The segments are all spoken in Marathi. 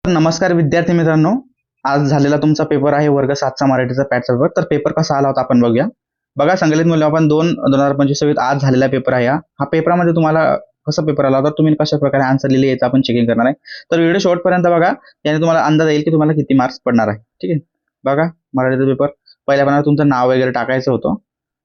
नमस्कार विद्यार्थी मित्रांनो, आज झालेला तुमचा पेपर आहे वर्ग 7चा मराठीचा पॅटचा पेपर. तर पेपर कसा आला होता आपण बघूया. बघा संकलित मूल्यमापन 2/2025 आज झालेला पेपर आहे. हा पेपरामध्ये तुम्हाला कसा पेपर आला होता, तुम्ही कशा प्रकारे आन्सर लिहिले याचं आपण चेकिंग करणार आहे. तर व्हिडिओ शेवटपर्यंत बघा, याने तुम्हाला अंदाज येईल की तुम्हाला किती मार्क्स पडणार आहे. ठीक आहे, बघा मराठीचा पेपर पहिल्या पानावर तुमचं नाव वगैरे टाकायचं होतं.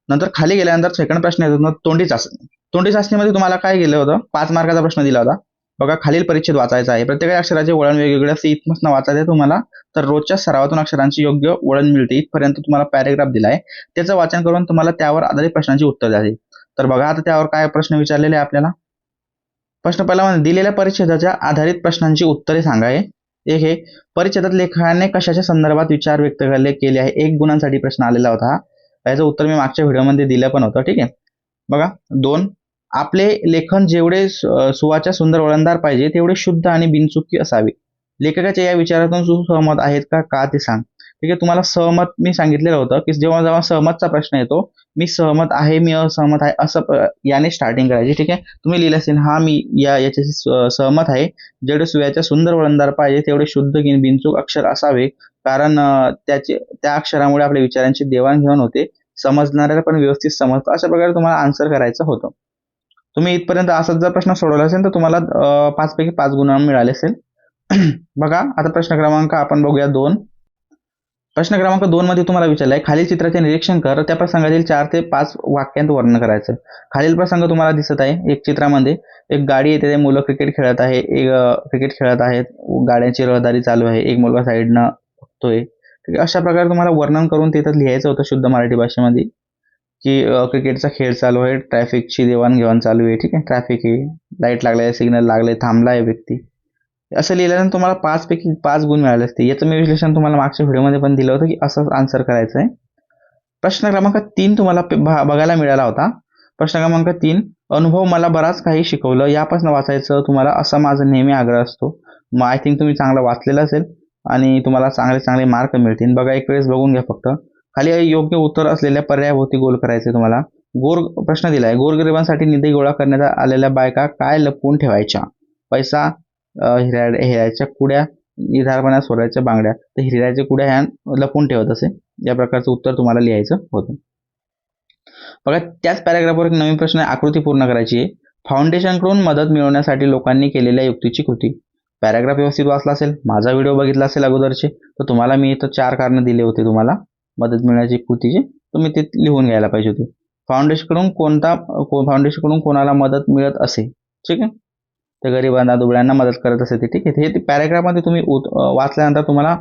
नंतर खाली गेल्यानंतर सेकंड प्रश्न येतो ना, तोंडी चाचणी. तोंडी चाचणीमध्ये तुम्हाला काय गेलं होतं, 5 मार्काचा प्रश्न दिला होता. बघा खालील परिच्छेद वाचायचा आहे. प्रत्येक अक्षराचे वळण वेगवेगळे असते, इथपासून वाचायचे तुम्हाला. तर रोजच्या सरावातून अक्षरांची योग्य वळण मिळते, इथपर्यंत तुम्हाला पॅरेग्राफ दिलाय. त्याचं वाचन करून तुम्हाला त्यावर आधारित प्रश्नांची उत्तर द्यायची. तर बघा आता त्यावर काय प्रश्न विचारलेले आहे आपल्याला. प्रश्न पहिला म्हणजे दिलेल्या परिच्छेदाच्या आधारित प्रश्नांची उत्तरे सांगा. एक हे परिच्छेदात लेखकाने कशाच्या संदर्भात विचार व्यक्त केले आहे. 1 गुणांसाठी प्रश्न आलेला होता. याचं उत्तर मी मागच्या व्हिडिओमध्ये दिलं पण होतं. ठीक आहे, बघा 2 आपले लेखन जेवढे सुवाच्या सुंदर वळणदार पाहिजे तेवढे शुद्ध आणि बिनचुकी असावे. लेखकाच्या या विचारातून सुसहमत आहेत का ते सांग. ठीक आहे, तुम्हाला सहमत मी सांगितलेलं होतं की जेव्हा जेव्हा सहमतचा प्रश्न येतो, मी सहमत आहे, मी असहमत आहे असं याने स्टार्टिंग करायची. ठीक आहे, तुम्ही लिहिलं असेल हा मी याच्याशी सहमत आहे. जेवढे सुव्याच्या सुंदर वळणदार पाहिजे तेवढे शुद्ध बिनचूक अक्षर असावे, कारण त्या अक्षरामुळे आपल्या विचारांची देवाणघेवाण होते, समजणाऱ्याला पण व्यवस्थित समजतं. अशा प्रकारे तुम्हाला आन्सर करायचं होतं. तुम्ही इथपर्यंत असाच जर प्रश्न सोडवला असेल तर तुम्हाला 5 पैकी 5 गुण मिळाले असेल. बघा आता प्रश्न क्रमांक आपण बघूया 2. प्रश्न क्रमांक 2 मध्ये तुम्हाला विचारलाय खालील चित्राचे निरीक्षण कर, त्या प्रसंगातील 4 ते 5 वाक्यांत वर्णन करायचं. खालील प्रसंग तुम्हाला दिसत आहे. एक चित्रामध्ये एक गाडी येते, मुलं क्रिकेट खेळत आहे, क्रिकेट खेळत आहेत, गाड्यांची रहदारी चालू आहे, एक मुलगा साईडनं बघतोय. अशा प्रकारे तुम्हाला वर्णन करून तिथं लिहायचं होतं शुद्ध मराठी भाषेमध्ये की क्रिकेटचा खेळ चालू आहे, ट्रॅफिकची देवाणघेवाण चालू आहे. ठीक आहे, ट्रॅफिक आहे, लाईट लागलाय, सिग्नल लागले, थांबला आहे व्यक्ती. असं लिहिल्यानंतर तुम्हाला 5 पैकी 5 गुण मिळाले असते. याचं मी विश्लेषण तुम्हाला मागच्या व्हिडिओमध्ये पण दिलं होतं की असं आन्सर करायचं आहे. प्रश्न क्रमांक 3 तुम्हाला बघायला मिळाला होता. प्रश्न क्रमांक 3 अनुभव मला बराच काही शिकवलं, यापासून वाचायचं तुम्हाला, असा माझा नेहमी आग्रह असतो. मग आय थिंक तुम्ही चांगलं वाचलेलं असेल आणि तुम्हाला चांगले चांगले मार्क मिळतील. बघा एक वेळेस बघून घ्या फक्त. खाली योग्य उत्तर असलेल्या पर्यायाभोवती गोल करायचे तुम्हाला. प्रश्न दिलाय गोरगरिबांसाठी निधी गोळा करण्यात आलेल्या बायका काय लपवून ठेवायच्या. पैसा, हिऱ्याच्या कुड्या, निधारपणा सोन्याच्या बांगड्या. तर हिऱ्याच्या कुड्या ह्या लपवून ठेवत असे. या प्रकारचं उत्तर तुम्हाला लिहायचं होतं. बघा त्याच पॅराग्राफवर एक नवीन प्रश्न आकृती पूर्ण करायची आहे. फाउंडेशनकडून मदत मिळवण्यासाठी लोकांनी केलेल्या युक्तीची कृती. पॅराग्राफ व्यवस्थित वाचला असेल, माझा व्हिडिओ बघितला असेल अगोदरचे, तर तुम्हाला मी इथं 4 कारणं दिले होते तुम्हाला मदत मिळण्याची कृतीची. तुम्ही ते लिहून घ्यायला पाहिजे होते. फाउंडेशनकडून कोणाला मदत मिळत असे. ठीक आहे, ते गरिबांना दुबळ्यांना मदत करत असते. ठीक आहे, हे पॅराग्राफमध्ये तुम्ही वाचल्यानंतर तुम्हाला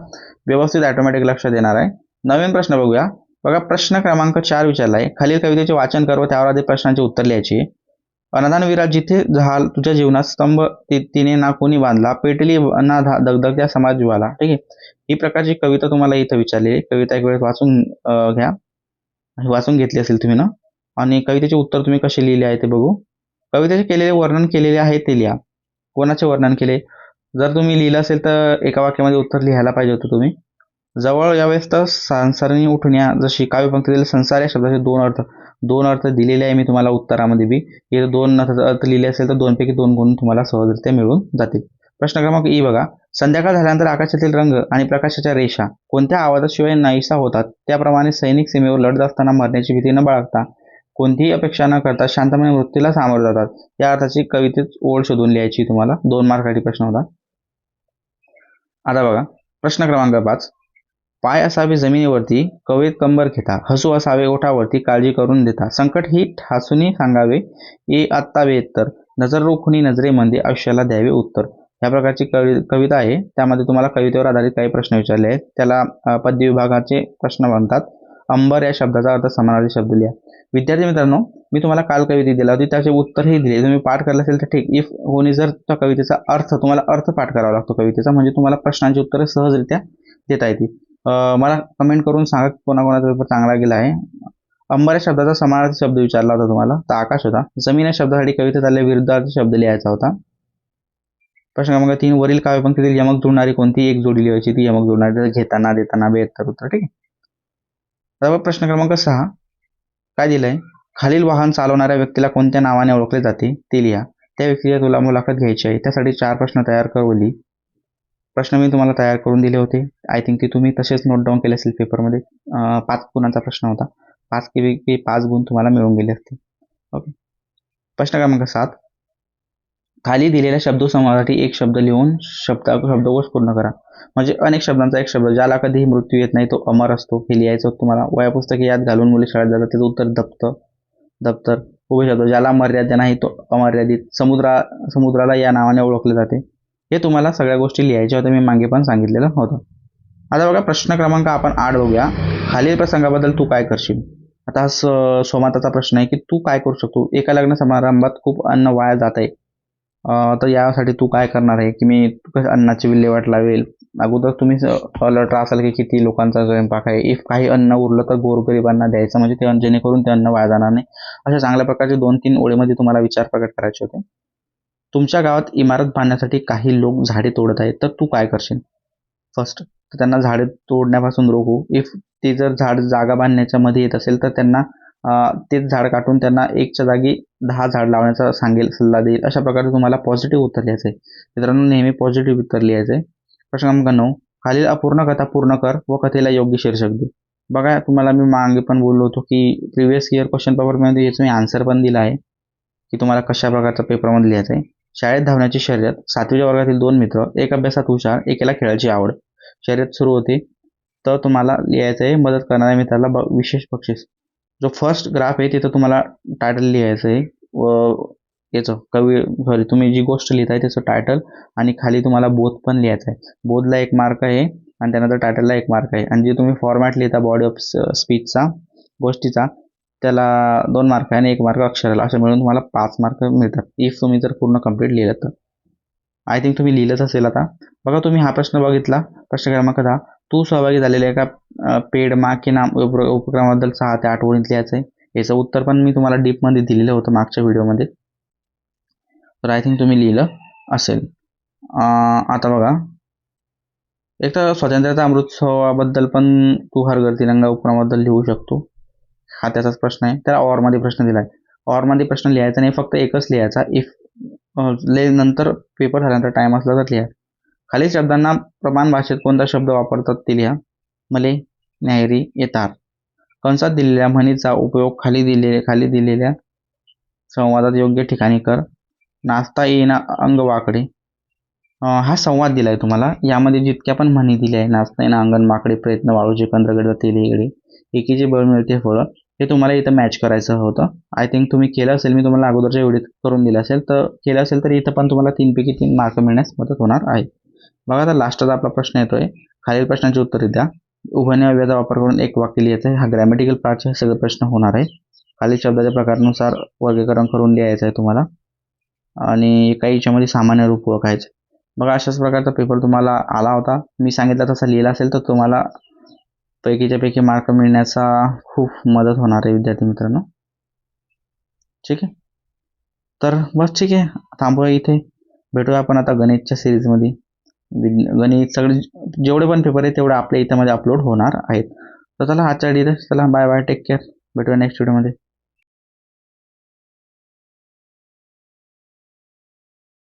व्यवस्थित ऑटोमॅटिक लक्षात येणार आहे. नवीन प्रश्न बघूया. बघा प्रश्न क्रमांक 4 विचारला आहे. खालील कवितेचे वाचन कर व त्यावर आधी प्रश्नांची उत्तर लिहायची. अनादान विरा जिथे झाल तुझ्या जीवनात स्तंभ तिने ना कोणी बांधला, पेटली ना दगदगत्या समाज जीवाला. ठीक आहे, ही प्रकारची कविता तुम्हाला इथं विचारली. कविता एक वेळेस वाचून घ्या, वाचून घेतली असेल तुम्ही ना. आणि कवितेचे उत्तर तुम्ही कसे लिहिले आहे ते बघू. कवितेचे केलेले वर्णन केलेले आहे ते लिहा. कोणाचे वर्णन केले, जर तुम्ही लिहिलं असेल तर एका वाक्यामध्ये उत्तर लिहायला पाहिजे होतं तुम्ही. जवळ यावेळेस तर संसारणी उठण्या, जशी काव्यपंक्तीतील संसार या शब्दाचे 2 अर्थ दिलेले आहे मी तुम्हाला उत्तरामध्ये बी. हे 2 अर्थ लिहिले असेल तर 2 पैकी 2 गुण तुम्हाला सहजरित्या मिळून जातील. प्रश्न क्रमांक ई बघा. संध्याकाळ झाल्यानंतर आकाशातील रंग आणि प्रकाशाच्या रेषा कोणत्या आवाजाशिवाय नाहीसा होतात, त्याप्रमाणे सैनिक सीमेवर लढत असताना मरण्याची भीती न बाळगता कोणतीही अपेक्षा न करता शांतपणे मृत्यूला सामोरे जातात. या अर्थाची कवितेत ओळ शोधून लिहायची तुम्हाला. 2 मार्कासाठी प्रश्न होता. आता बघा प्रश्न क्रमांक 5. पाय असावे जमिनीवरती, कवेत कंबर घेता, हसू असावे ओठावरती, काळजी करून देता, संकट ही ठासूनी सांगावे, ये आत्ता वेत तर, नजर रोखुनी नजरेमध्ये आयुष्याला द्यावे उत्तर. या प्रकारची कविता आहे. त्यामध्ये तुम्हाला कवितेवर आधारित काही प्रश्न विचारले आहेत. त्याला पद्य विभागाचे प्रश्न म्हणतात. अंबर या शब्दाचा अर्थ समानार्थी शब्द लिहा. विद्यार्थी मित्रांनो, मी तुम्हाला काल कविता दिला होती, त्याचे उत्तरही दिले. तुम्ही पाठ करलं असेल तर ठीक. इफ कोणी जर त्या कवितेचा अर्थ तुम्हाला पाठ करावा लागतो कवितेचा, म्हणजे तुम्हाला प्रश्नांची उत्तरे सहजरित्या देता येतील. मला कमेंट करून सांगा कोणाकोणाचा पेपर चांगला गेला आहे. अंबर या शब्दाचा समानार्थी शब्द विचारला होता तुम्हाला, तर आकाश होता. जमीन या शब्दासाठी कवितेत आलेला विरुद्धार्थी शब्द लिहायचा होता. प्रश्न क्रमांक 3. वरील काव्यपंक्तीतील यमक जुळणारी कोणती एक जोडी लिहायची, ती यमक जुळणारी घेताना, देताना, बेहत्तर उत्तर. ठीक आहे. तर प्रश्न क्रमांक 6 काय दिलंय. खालील वाहन चालवणाऱ्या व्यक्तीला कोणत्या नावाने ओळखले जाते ते लिहा. त्या व्यक्तीला तुला मुलाखत घ्यायची आहे. त्यासाठी 4 प्रश्न तयार कर व लिही. प्रश्न मी तुम्हाला तयार करून दिले होते. आय थिंक ते तुम्ही तसेच नोट डाऊन केले असेल पेपरमध्ये. 5 गुणांचा प्रश्न होता. 5 पैकी 5 गुण तुम्हाला मिळून गेले असतील. ओके. प्रश्न क्रमांक 7. खाली दिलेल्या शब्दसमूहासाठी एक शब्द लिहून शब्दकोश पूर्ण करा. म्हणजे अनेक शब्दांचा एक शब्द, ज्याला कधीही मृत्यू येत नाही तो अमर असतो, हे लिहायचं होतं तुम्हाला. वह्या यात घालून मुले शाळेत जातात, त्याचं उत्तर दप्तर. उभे शब्द, ज्याला मर्यादा नाही तो अमर्यादित. समुद्राला या नावाने ओळखले जाते. हे तुम्हाला सगळ्या गोष्टी लिहायच्या होत्या, मी मागे पण सांगितलेलं होतं. आता बघा प्रश्न क्रमांक आपण 8 बघूया. खालील प्रसंगाबद्दल तू काय करशील. आता हा सोमाताचा प्रश्न आहे की तू काय करू शकतो. एका लग्न समारंभात खूप अन्न वाया जात आहे, तर यासाठी तू काय करणार आहे की मी अन्नाची विल्हेवाट लावेल. अगोदर तुम्ही अलर्ट असाल की किती लोकांचा स्वयंपाक आहे. इफ काही अन्न उरलं तर गोरगरिबांना द्यायचं, म्हणजे ते जेणेकरून ते अन्न वाया जाणार नाही. अशा चांगल्या प्रकारचे 2-3 ओळीमध्ये तुम्हाला विचार प्रकट करायचे होते. तुमच्या गावात इमारत बांधण्यासाठी काही लोक झाडे तोडत आहेत, तर तू काय करशील. फर्स्ट, तर त्यांना झाडे तोडण्यापासून रोखू. इफ ते जर झाड जागा बांधण्याच्या मध्ये येत असेल तर त्यांना तेच झाड काटून त्यांना एकच्या जागी 10 झाड लावण्याचा सांगेल, सल्ला देईल. अशा प्रकारे तुम्हाला पॉझिटिव्ह उत्तर लिहायचं आहे. मित्रांनो, नेहमी पॉझिटिव्ह उत्तर लिहायचं आहे. प्रश्न क्रमांक 9. खालील अपूर्ण कथा पूर्ण कर व कथेला योग्य शीर्षक दे. बघा, तुम्हाला मी मागे पण बोललो होतो की प्रिव्हियस इयर क्वेश्चन पेपरमध्ये याचं मी आन्सर पण दिला आहे की तुम्हाला कशा प्रकारचा पेपरमध्ये लिहायचं आहे. शाळेत धावण्याची शर्यत. 7वीच्या वर्गातील 2 मित्र, एक अभ्यासात हुशार, एकेला खेळायची आवड. शर्यत सुरू होते, तर तुम्हाला लिहायचं आहे मदत करणाऱ्या मित्राला विशेष बक्षीस. जो फर्स्ट ग्राफ आहे तिथं तुम्हाला टायटल लिहायचं आहे व याचं तुम्ही जी गोष्ट लिहिताय त्याचं टायटल, आणि खाली तुम्हाला बोध पण लिहायचं आहे. बोधला 1 मार्क आहे आणि त्यानंतर टायटलला 1 मार्क आहे. आणि जे तुम्ही फॉर्मॅट लिहिता बॉडी ऑफ स्पीचचा, गोष्टीचा, त्याला 2 मार्क आहे आणि 1 मार्क अक्षराला, असं मिळून तुम्हाला 5 मार्क मिळतात इफ तुम्ही जर पूर्ण कंप्लीट लिहिलं तर. आय थिंक तुम्ही लिहिलंच असेल. आता बघा, तुम्ही हा प्रश्न बघितला. प्रश्न क्रमांक 10. तू सहभागी झालेल्या एका पेड मा की नाम उपक्रमाबद्दल 6 ते 8 ओळीत लिहायचं आहे. याचं उत्तर पण मी तुम्हाला डीपमध्ये दिलेलं होतं मागच्या व्हिडिओमध्ये, तर आय थिंक तुम्ही लिहिलं असेल. आता बघा, एक तर स्वातंत्र्याचा अमृतोत्सवाबद्दल पण तू हर घर तिरंगा उपक्रमाबद्दल लिहू शकतो. हा त्याचाच प्रश्न आहे. त्याला ऑरमध्ये प्रश्न दिला आहे. ऑरमध्ये प्रश्न लिहायचा नाही, फक्त एकच लिहायचा. इफ नंतर पेपर झाल्यानंतर टाईम असला तर लिहा. खालील शब्दांना प्रमाण भाषेत कोणता शब्द वापरतात ते लिहा. मले, न्याहारी, येतार. कंसात दिलेल्या म्हणीचा उपयोग खाली दिलेल्या संवादात योग्य ठिकाणी कर. नाचता येईना अंग वाकडे. हा संवाद दिलाय तुम्हाला. यामध्ये जितक्या पण म्हणी दिल्या आहे, नाचता येईना अंगण वाकडे, प्रयत्न वाळूचे कंदगड तेलीगडे, एकीचे बळ मिळते फळं, हे तुम्हाला इथं मॅच करायचं होतं. आय थिंक तुम्ही केलं असेल, मी तुम्हाला अगोदरच्या व्हिडिओत करून दिलं असेल, तर केलं असेल तर इथं पण तुम्हाला 3 पैकी 3 मार्क मिळण्यास मदत होणार आहे. बघा, आता लास्टचा आपला प्रश्न येतोय. खालील प्रश्नाची उत्तरे द्या. उभयनिय अव्ययाचा वापर करून एक वाक्य लिहायचं आहे. हा ग्रॅमॅटिकल पार्टचे सगळे प्रश्न होणार आहे. खालील शब्दाच्या प्रकारानुसार वर्गीकरण करून लिहायचं आहे तुम्हाला, आणि काही याच्यामध्ये सामान्य रूप ओळखायचे. बघा, अशाच प्रकारचा पेपर तुम्हाला आला होता. मी सांगितलं तसा लिहिला असेल तर तुम्हाला पैकीच्या पैकी मार्क मिळण्याचा खूप मदत होणार आहे विद्यार्थी मित्रांनो. ठीक आहे, तर बस ठीक आहे, थांबूया इथे. भेटूया आपण आता गणितच्या सिरीजमध्ये. गणित सगळे जेवढे पण पेपर आहेत तेवढे आपल्या इथं मध्ये अपलोड होणार आहेत. तर चला, आजच्या व्हिडिओ चला, बाय बाय, टेक केअर. भेटूया नेक्स्ट व्हिडिओमध्ये.